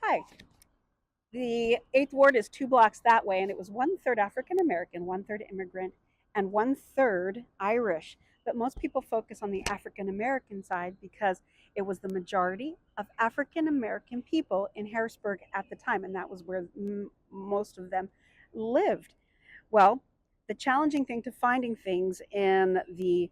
Hi. The Eighth Ward is 2 blocks that way, and it was 1/3 African American, 1/3 immigrant, and 1/3 Irish. But most people focus on the African American side because it was the majority of African American people in Harrisburg at the time, and that was where most of them lived. Well, the challenging thing to finding things in the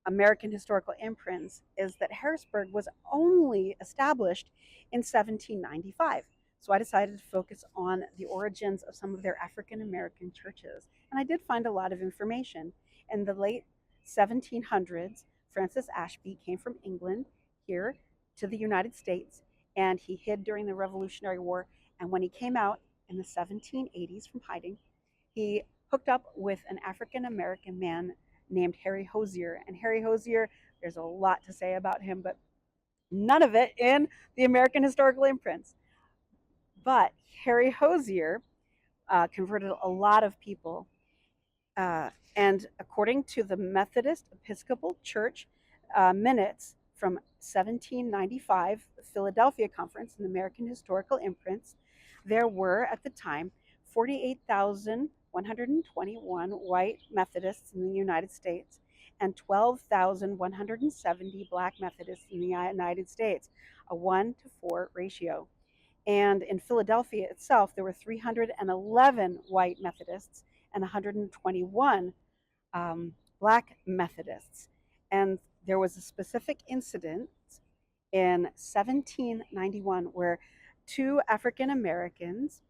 American historical imprints is that Harrisburg was only established in 1795. So I decided to focus on the origins of some of their African American churches. And I did find a lot of information. In the late 1700s, Franscis Asbury came from England here to the United States, and he hid during the Revolutionary War. And when he came out in the 1780s from hiding, he hooked up with an African American man named Henry Hosier. And Henry Hosier, there's a lot to say about him, but none of it in the American historical imprints. But Henry Hosier converted a lot of people. And according to the Methodist Episcopal Church minutes from 1795, the Philadelphia Conference in the American Historical Imprints, there were at the time 48,121 white Methodists in the United States and 12,170 black Methodists in the United States, a 1-to-4 ratio. And in Philadelphia itself, there were 311 white Methodists and 121 black Methodists. And there was a specific incident in 1791 where two African Americans,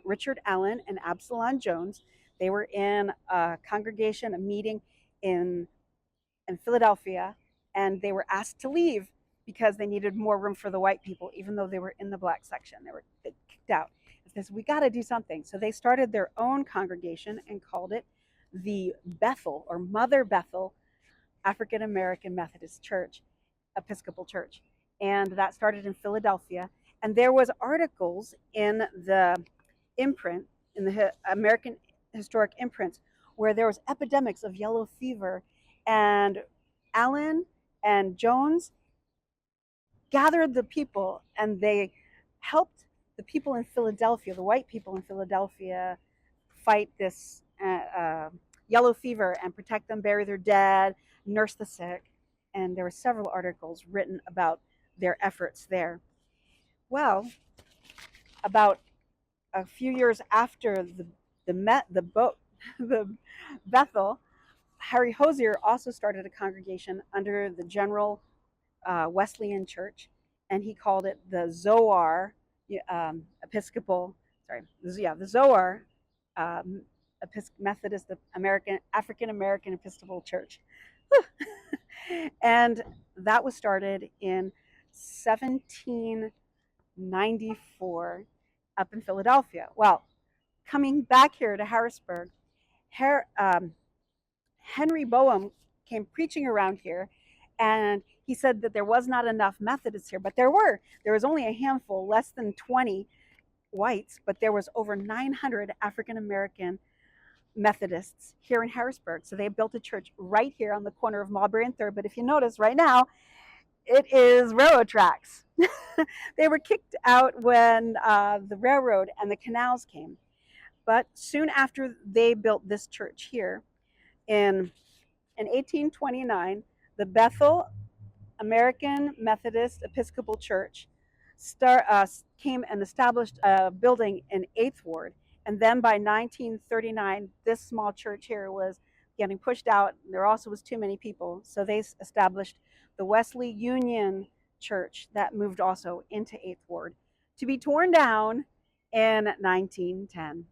Richard Allen and Absalon Jones, they were in a congregation, a meeting in Philadelphia, and they were asked to leave because they needed more room for the white people, even though they were in the black section. They were kicked out. They said, we got to do something. So they started their own congregation and called it the Bethel, or Mother Bethel African American Methodist Church, Episcopal Church. And that started in Philadelphia. And there was articles in the imprint, in the American historic imprints, where there was epidemics of yellow fever, and Allen and Jones gathered the people, and they helped the people in Philadelphia, the white people in Philadelphia, fight this yellow fever and protect them, bury their dead, nurse the sick. And there were several articles written about their efforts there. Well, about a few years after the Bethel, Henry Hosier also started a congregation under the General Wesleyan Church, and he called it the Zoar Episcopal. The Zoar Methodist African American Episcopal Church, and that was started in 1794 up in Philadelphia. Well, coming back here to Harrisburg, Henry Boehm came preaching around here, and he said that there was not enough Methodists here, but there were. There was only a handful, less than 20 whites, but there was over 900 African American Methodists here in Harrisburg. So they built a church right here on the corner of Mulberry and 3rd. But if you notice right now, it is railroad tracks. They were kicked out when the railroad and the canals came. But soon after they built this church here, in 1829, the Bethel American Methodist Episcopal Church came and established a building in 8th Ward. And then by 1939, this small church here was getting pushed out. There also was too many people. So they established the Wesley Union Church that moved also into 8th Ward, to be torn down in 1910.